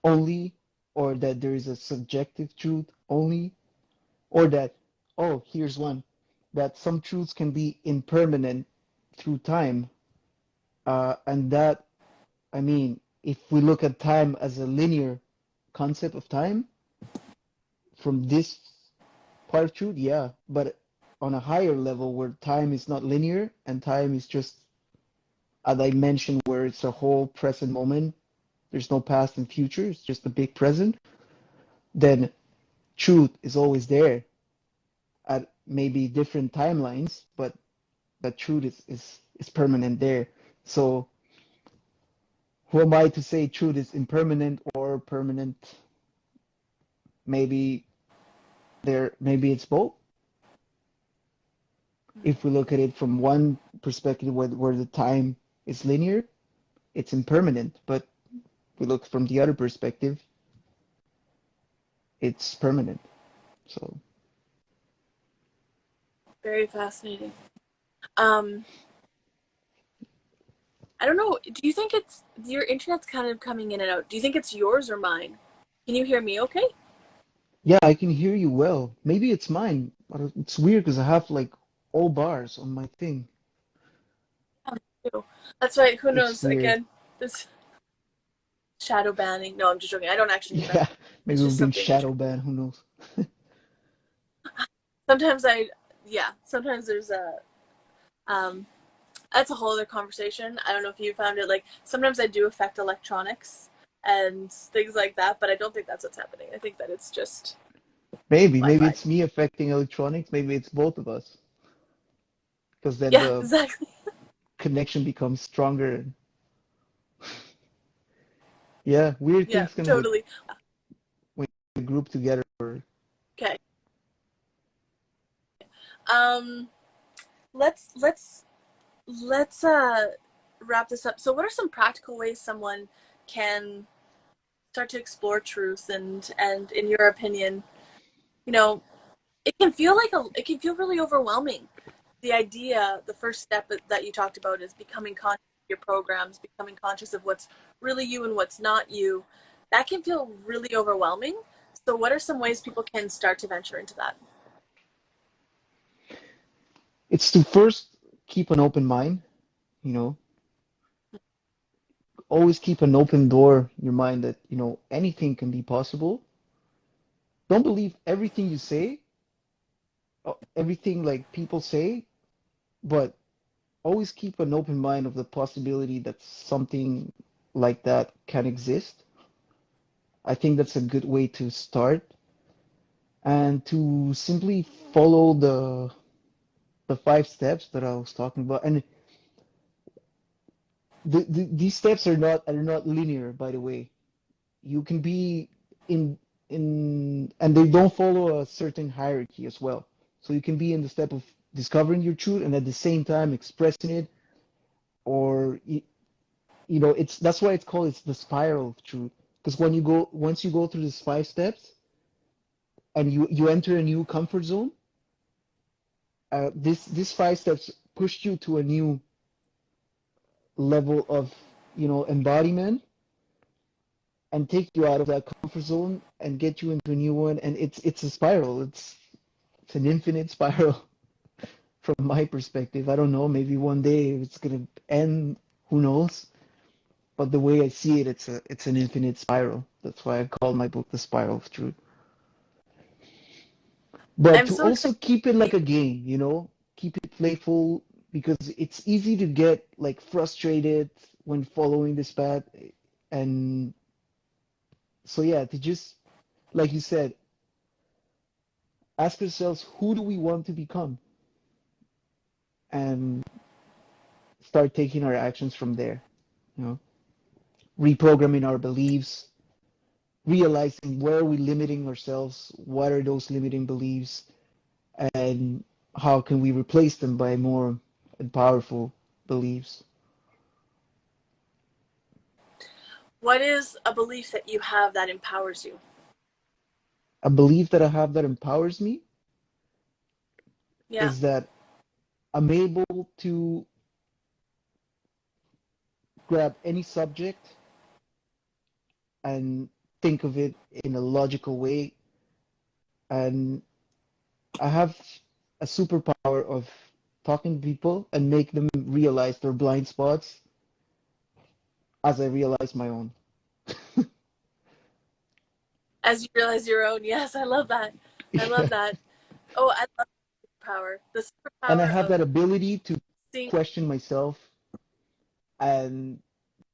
only, or that there is a subjective truth only, or that, oh, here's one, that some truths can be impermanent through time. And that, I mean, if we look at time as a linear concept of time, from this part of truth, yeah, but on a higher level where time is not linear and time is just a dimension where it's a whole present moment, there's no past and future, it's just a big present, then truth is always there at maybe different timelines, but the truth is permanent there. So who am I to say truth is impermanent or permanent? Maybe maybe it's both. If we look at it from one perspective where the time is linear, it's impermanent. But if we look from the other perspective, it's permanent. So Very fascinating. Um, I don't know. Do you think it's your internet's kind of coming in and out? Do you think it's yours or mine? Can you hear me okay? yeah, I can hear you well. Maybe it's mine, but it's weird because I have like all bars on my thing. Yeah, me too. That's right. Who It's knows? weird. Again, this shadow banning. No, I'm just joking. I don't actually need that. Yeah, maybe It's we've just been something shadow interesting. banned. Who knows? Sometimes yeah, sometimes there's a, um, that's a whole other conversation. I don't know if you found it. Like, sometimes I do affect electronics and things like that, but I don't think that's what's happening. I think that it's just Maybe Wi-Fi. it's me affecting electronics. Maybe it's both of us, because then Yeah, the exactly. connection becomes stronger. Yeah, weird Yeah, things can totally. when you group together. Okay. Um, let's let's let's wrap this up, so what are some practical ways someone can start to explore truth and in your opinion, you know, it can feel really overwhelming. The idea, the first step that you talked about is becoming conscious of your programs, becoming conscious of what's really you and what's not you. That can feel really overwhelming. So what are some ways people can start to venture into that? It's to first keep an open mind, you know, always keep an open door in your mind that, anything can be possible. Don't believe everything you say, everything like people say, but always keep an open mind of the possibility that something like that can exist. I think that's a good way to start and to simply follow the 5 steps that I was talking about. And these steps are not linear, by the way. You can be in and they don't follow a certain hierarchy as well. So you can be in the step of discovering your truth and at the same time expressing it, or it's that's why it's the spiral of truth. Because once you go through these 5 steps and you enter a new comfort zone, these 5 steps push you to a new level of embodiment and take you out of that comfort zone and get you into a new one. And it's a spiral. It's an infinite spiral from my perspective. I don't know, maybe one day it's gonna end, who knows? But the way I see it, it's an infinite spiral. That's why I call my book The Spiral of Truth. But I'm to so excited. also keep it like a game, keep it playful, because it's easy to get like frustrated when following this path. And so yeah, to just like you said, ask ourselves, who do we want to become, and start taking our actions from there. You know, reprogramming our beliefs, realizing where we're limiting ourselves, what are those limiting beliefs, and how can we replace them by more and powerful beliefs. What is a belief that you have that empowers you? A belief that I have that empowers me Yeah. is that I'm able to grab any subject and think of it in a logical way. And I have a superpower of talking to people and make them realize their blind spots as I realize my own. As you realize your own. Yes, I love that. I love Yeah. that. Oh, I love power. The And I superpower have of that ability to seeing. question myself, and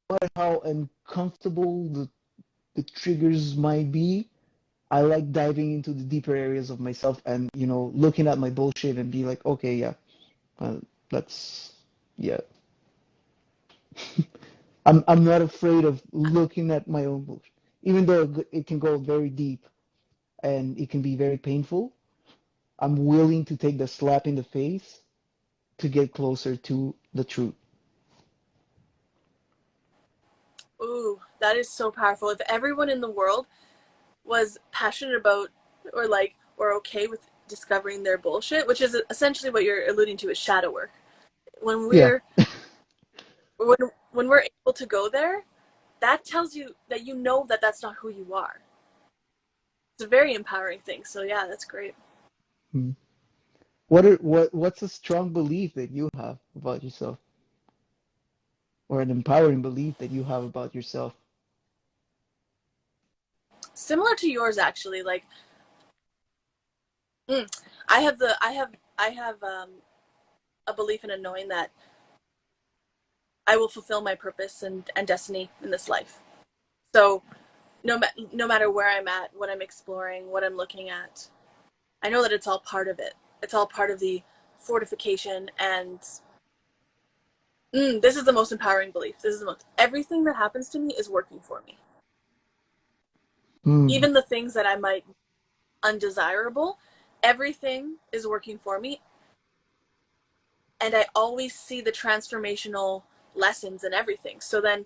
no matter how uncomfortable the triggers might be, I like diving into the deeper areas of myself and, looking at my bullshit and be like, okay, yeah, uh, that's, yeah. I'm not afraid of looking at my own bullshit, even though it can go very deep and it can be very painful. I'm willing to take the slap in the face to get closer to the truth. Ooh, that is so powerful. If everyone in the world was passionate about or okay with discovering their bullshit, which is essentially what you're alluding to is shadow work. When Yeah. we're when when we're able to go there, that tells you that you know that that's not who you are. It's a very empowering thing. So yeah, that's great. Hmm. What's a strong belief that you have about yourself, or an empowering belief that you have about yourself? Similar to yours actually. Mm, I have a belief in a knowing that I will fulfill my purpose and destiny in this life. So no matter where I'm at, what I'm exploring, what I'm looking at, I know that it's all part of it. It's all part of the fortification and this is the most empowering belief. This is the most everything that happens to me is working for me. Hmm. Even the things that I might undesirable, everything is working for me and I always see the transformational lessons and everything. So then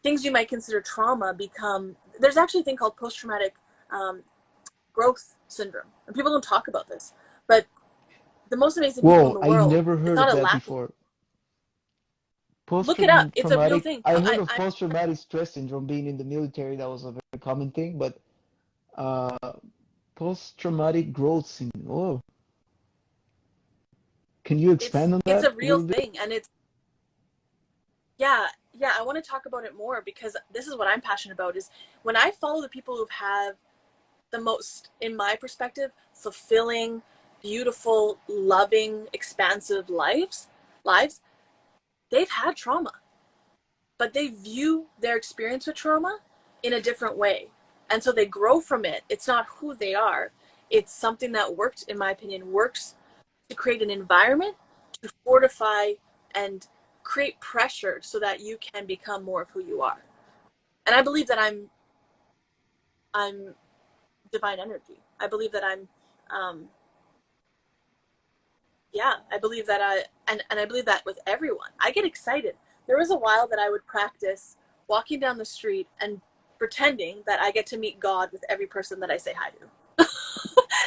things you might consider trauma become, there's actually a thing called post-traumatic um, growth syndrome, and people don't talk about this, but the most amazing people in Whoa, the I world, never it's heard not of a that lack of, before. look it up, it's a real Post-traumatic, thing. I heard of post-traumatic stress syndrome being in the military. That was a very common thing, but uh, post-traumatic growth syndrome. Oh, can you expand on It's that a a real little bit? thing, and it's, yeah, I want to talk about it more because this is what I'm passionate about, is when I follow the people who have the most, in my perspective, fulfilling, beautiful, loving, expansive lives, they've had trauma, but they view their experience with trauma in a different way. And so they grow from it. It's not who they are. It's something that worked, in my opinion, works to create an environment to fortify and create pressure so that you can become more of who you are. And I believe that I'm divine energy. I believe that I'm yeah, I believe that and I believe that with everyone. I get excited. There was a while that I would practice walking down the street and pretending that I get to meet God with every person that I say hi to.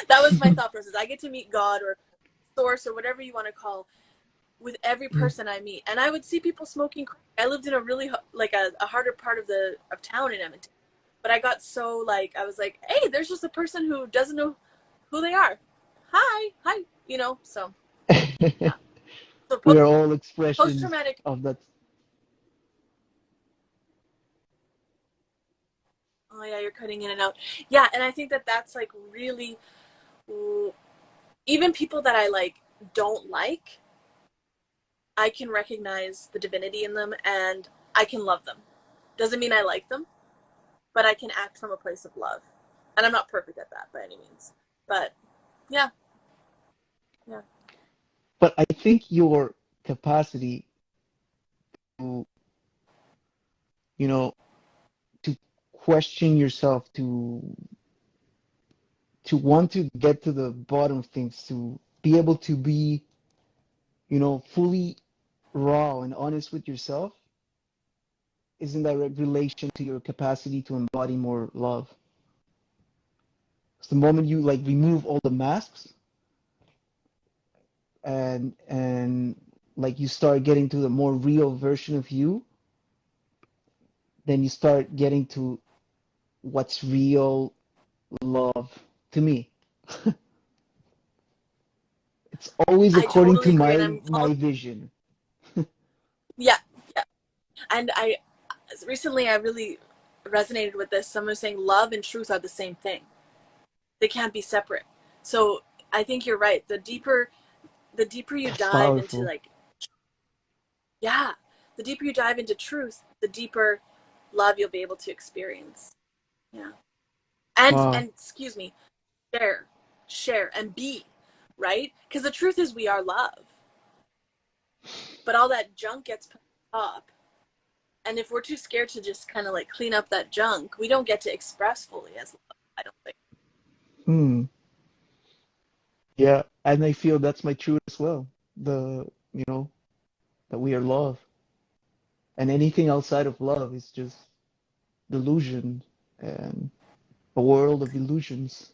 That was my thought process. I get to meet God or source or whatever you want to call, with every Mm. person I meet. And I would see people smoking. I lived in a really like a harder part of town in Edmonton. But I got so like, I was like, hey, there's just a person who doesn't know who they are. Hi, so yeah. So We are all post expressions traumatic. of that. Oh yeah, you're cutting in and out. Yeah, and I think that that's like really, even people that I like don't like, I can recognize the divinity in them and I can love them. Doesn't mean I like them, but I can act from a place of love. And I'm not perfect at that by any means. But yeah, yeah. But I think your capacity to, you know, to question yourself, to want to get to the bottom of things, to be able to be, fully raw and honest with yourself is in direct relation to your capacity to embody more love. It's the moment you like remove all the masks and like you start getting to the more real version of you, then you start getting to what's real love to me. It's always I according to totally agree. And my vision. yeah, yeah. And recently I really resonated with this. Someone was saying love and truth are the same thing. They can't be separate. So I think you're right. The deeper you That's dive into powerful. like, yeah, the deeper you dive into truth, the deeper love you'll be able to experience. Yeah. Wow. And excuse me, share, share and be, right? Because the truth is we are love. But all that junk gets put up. And if we're too scared to just kind of like clean up that junk, we don't get to express fully as love, I don't think. Hmm. Yeah, and I feel that's my truth as well. The, that we are love. And anything outside of love is just delusion and a world of illusions.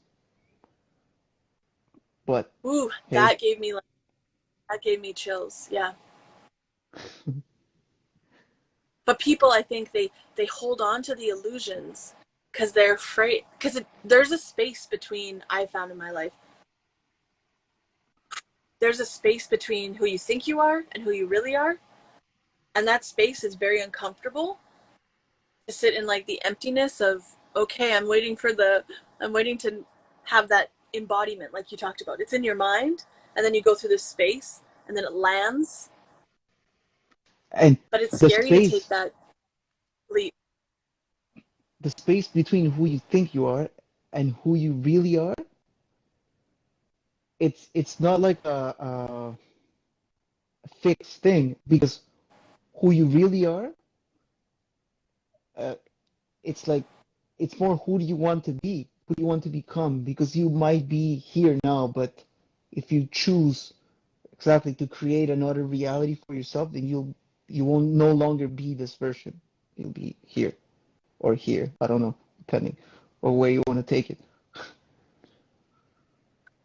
But Ooh, hey, that gave me chills. Yeah. But people, I think they hold on to the illusions because they're afraid. Because there's a space between, I found in my life, there's a space between who you think you are and who you really are, and that space is very uncomfortable to sit in like the emptiness of, okay, I'm waiting to have that embodiment like you talked about. It's in your mind, and then you go through this space, and then it lands, and but it's the scary to take space, that leap. the space between who you think you are and who you really are, it's not like a fixed thing because who you really are, uh, it's like it's more who do you want to be, who do you want to become, because you might be here now, but if you choose exactly to create another reality for yourself, then You will no longer be this version. You'll be here or here. I don't know, depending or where you want to take it.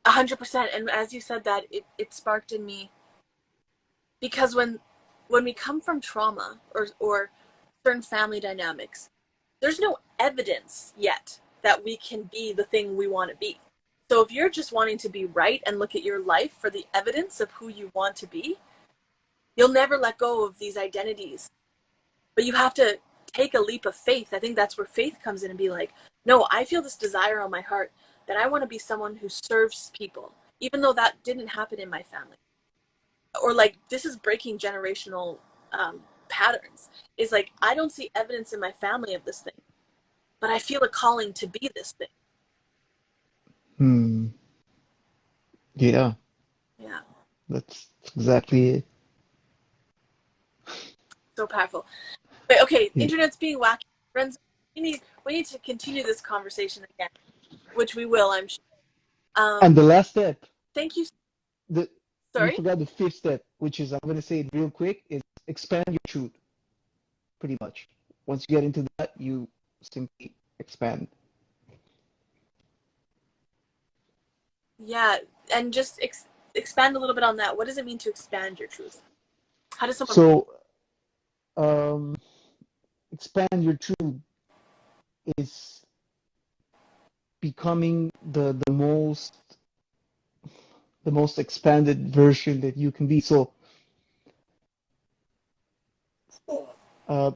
100%. And as you said that, it sparked in me because when we come from trauma or certain family dynamics, there's no evidence yet that we can be the thing we want to be. So if you're just wanting to be right and look at your life for the evidence of who you want to be, you'll never let go of these identities. But you have to take a leap of faith. I think that's where faith comes in and be like, no, I feel this desire on my heart that I want to be someone who serves people, even though that didn't happen in my family. Or like, this is breaking generational patterns. Is like, I don't see evidence in my family of this thing, but I feel a calling to be this thing. Hmm. Yeah, Yeah, that's exactly it. so powerful. But okay, Yeah. internet's being wacky. Friends, we need to continue this conversation again, which we will, I'm sure. And the Um, last step, thank you. the you Sorry. forgot the fifth step, which is I'm gonna say it real quick, is expand your truth, pretty much. Once you get into that, you simply expand. Yeah, and just expand a little bit on that. What does it mean to expand your truth? How does someone? So, um, expand your truth is becoming the most expanded version that you can be. So, uh,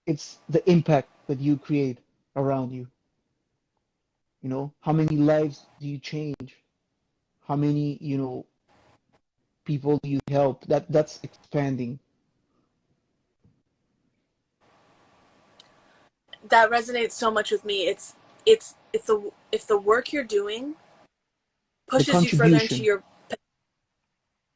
it's the impact that you create around you. How many lives do you change? How many, people do you help? That's expanding. That resonates so much with me. It's the if the work you're doing The pushes you further into contribution. your,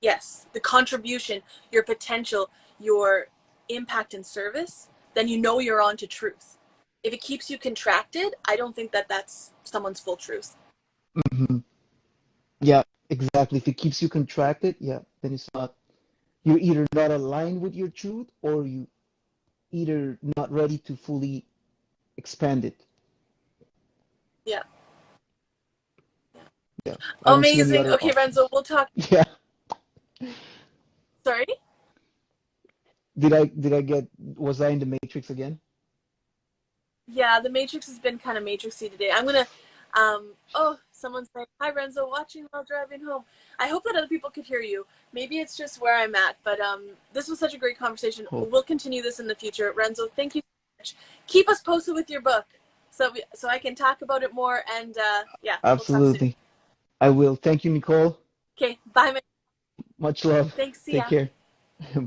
yes, the contribution, your potential, your impact and service, then you know you're on to truth. If it keeps you contracted, I don't think that that's someone's full truth. Hmm. Yeah, exactly. If it keeps you contracted, yeah, then it's not. You're either not aligned with your truth or you either not ready to fully expand it. Yeah. Yeah, I don't see any Amazing. other Okay, Renzo, options. we'll talk. Yeah. Sorry? Did I get, was I in the matrix again? Yeah, the Matrix has been kind of matrixy today. I'm gonna, oh, someone's saying, hi Renzo, watching while driving home. I hope that other people could hear you. Maybe it's just where I'm at, but this was such a great conversation. Cool. We'll continue this in the future. Renzo, thank you so much. Keep us posted with your book so I can talk about it more. And yeah, we'll talk soon. Absolutely. I will. Thank you, Nicole. Okay, bye, man. Much love. Thanks. See Take ya. care.